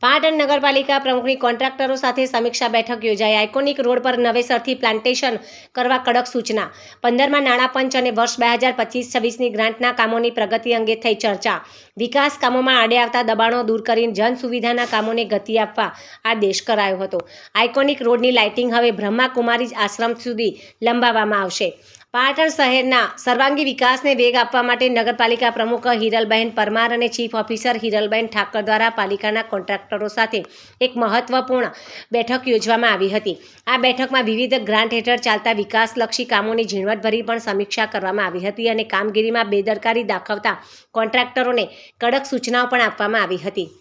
પાટણ નગરપાલિકા પ્રમુખની કોન્ટ્રાક્ટરો સાથે સમીક્ષા બેઠક યોજાઈ। આઇકોનિક રોડ પર નવેસરથી પ્લાન્ટેશન કરવા કડક સૂચના। 15માં નાણાં પંચ અને વર્ષ 2025-26ની ગ્રાન્ટના કામોની પ્રગતિ અંગે થઈ ચર્ચા। વિકાસ કામોમાં આડે આવતા દબાણો દૂર કરીને જન સુવિધાના કામોને ગતિ આપવા આદેશ કરાયો હતો। આઇકોનિક રોડની લાઇટિંગ હવે બ્રહ્માકુમારી આશ્રમ સુધી લંબાવવામાં આવશે। પાટણ શહેરના સર્વાંગી વિકાસને વેગ આપવા માટે નગરપાલિકા પ્રમુખ હિરલબહેન પરમાર અને ચીફ ઓફિસર હિરલબહેન ઠાકર દ્વારા પાલિકાના કોન્ટ્રાક્ટરો સાથે એક મહત્વપૂર્ણ બેઠક યોજવામાં આવી હતી। આ બેઠકમાં વિવિધ ગ્રાન્ટ હેઠળ ચાલતા વિકાસલક્ષી કામોની ઝીણવટભરી પણ સમીક્ષા કરવામાં આવી હતી અને કામગીરીમાં બેદરકારી દાખવતા કોન્ટ્રાક્ટરોને કડક સૂચનાઓ પણ આપવામાં આવી હતી।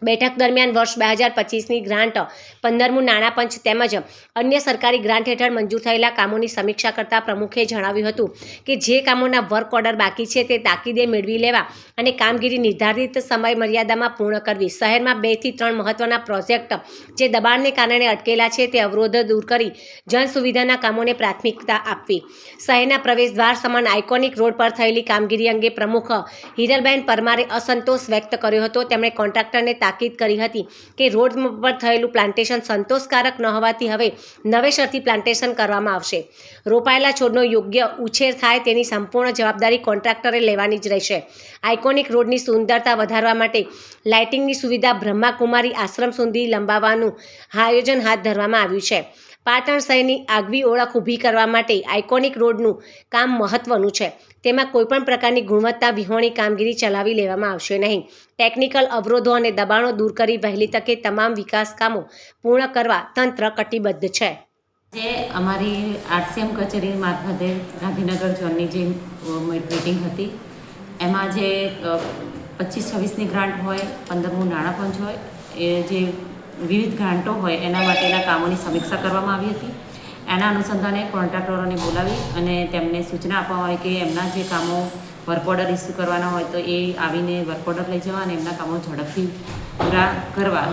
બેઠક દરમિયાન વર્ષ 2025ની ગ્રાન્ટ 15મું નાણાં પંચ તેમજ અન્ય સરકારી ગ્રાન્ટ હેઠળ મંજૂર થયેલા કામોની સમીક્ષા કરતા પ્રમુખે જણાવ્યું હતું કે જે કામોના વર્ક ઓર્ડર બાકી છે તે તાકીદે મેળવી લેવા અને કામગીરી નિર્ધારિત સમય મર્યાદામાં પૂર્ણ કરવી। શહેરમાં 2 થી 3 મહત્વના પ્રોજેક્ટ જે દબાણને કારણે અટકેલા છે તે અવરોધ દૂર કરી જન સુવિધાના કામોને પ્રાથમિકતા આપવી। શહેરના પ્રવેશ દ્વાર સમાન આઇકોનિક રોડ પર થયેલી કામગીરી અંગે પ્રમુખ હિરલબહેન પરમારે અસંતોષ વ્યક્ત કર્યો હતો। તેમણે કોન્ટ્રાક્ટરને તાકીદ કરી હતી કે રોડ પર થયેલું પ્લાન્ટેશન સંતોષકારક ન હોવાથી હવે નવેસરથી પ્લાન્ટેશન કરવામાં આવશે। રોપાયેલા છોડનો યોગ્ય ઉછેર થાય તેની સંપૂર્ણ જવાબદારી કોન્ટ્રાક્ટરે લેવાની જ રહેશે। આઇકોનિક રોડની સુંદરતા વધારવા માટે લાઇટિંગની સુવિધા બ્રહ્માકુમારી આશ્રમ સુધી લંબાવવાનું આયોજન હાથ ધરવામાં આવ્યું છે। પાટણ શહેરની આગવી ઓળખ ઊભી કરવા માટે આઇકોનિક રોડનું કામ મહત્વનું છે। તેમાં કોઈપણ પ્રકારની ગુણવત્તા વિહોણી કામગીરી ચલાવી લેવામાં આવશે નહીં। ટેકનિકલ અવરોધો અને દબાણો દૂર કરી વહેલી તકે તમામ વિકાસ કામો પૂર્ણ કરવા તંત્ર કટિબદ્ધ છે। જે અમારી આરસીએમ કચેરી મારફતે ગાંધીનગર ઝોનની જે મીટિંગ હતી એમાં જે 25-26ની ગ્રાન્ટ હોય, 15મું નાણાં પંચ હોય, એ જે વિવિધ ગ્રાન્ટો હોય એના માટેના કામોની સમીક્ષા કરવામાં આવી હતી। એના અનુસંધાને કોન્ટ્રાક્ટરોને બોલાવી અને તેમને સૂચના આપવામાં આવી કે એમના જે કામો વર્ક ઓર્ડર ઇસ્યુ કરવાના હોય તો એ આવીને વર્ક ઓર્ડર લઈ જવા અને એમના કામો ઝડપથી પૂરા કરવા।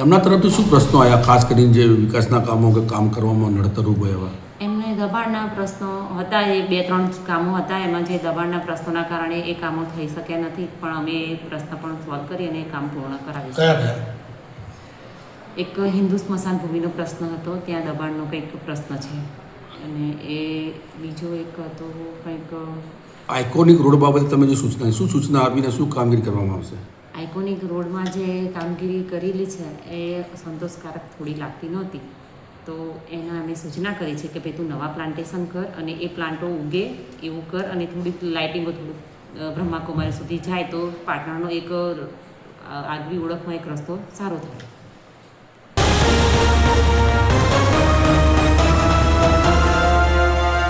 એમના તરફથી શું પ્રશ્નો આવ્યા, ખાસ કરીને જે વિકાસના કામો કે કામ કરવામાં નડતર ઊભો એવા? એમને દબાણના પ્રશ્નો હતા, એ 2-3 કામો હતા એમાં જે દબાણના પ્રશ્નોના કારણે એ કામો થઈ શક્યા નથી, પણ અમે એ પ્રશ્ન પણ સોલ્વ કરી અને એ કામ પૂર્ણ કરાવીશું। એક હિન્દુ સ્મશાન ભૂમિનો પ્રશ્ન હતો, ત્યાં દબાણનો કંઈક પ્રશ્ન છે અને એ બીજો એક હતો કંઈક આઇકોનિક રોડ બાબતે તમે જે શું સૂચના આપીને શું કામગીરી કરવામાં આવશે? આઇકોનિક રોડમાં જે કામગીરી કરેલી છે એ સંતોષકારક થોડી લાગતી નહોતી, તો એના અમે સૂચના કરી છે કે ભાઈ તું નવા પ્લાન્ટેશન કર અને એ પ્લાન્ટો ઉગે એવું કર અને થોડીક લાઇટિંગો થોડુંક બ્રહ્માકુમારી સુધી જાય તો પાટણનો એક આગવી ઓળખમાં એક રસ્તો સારો થાય।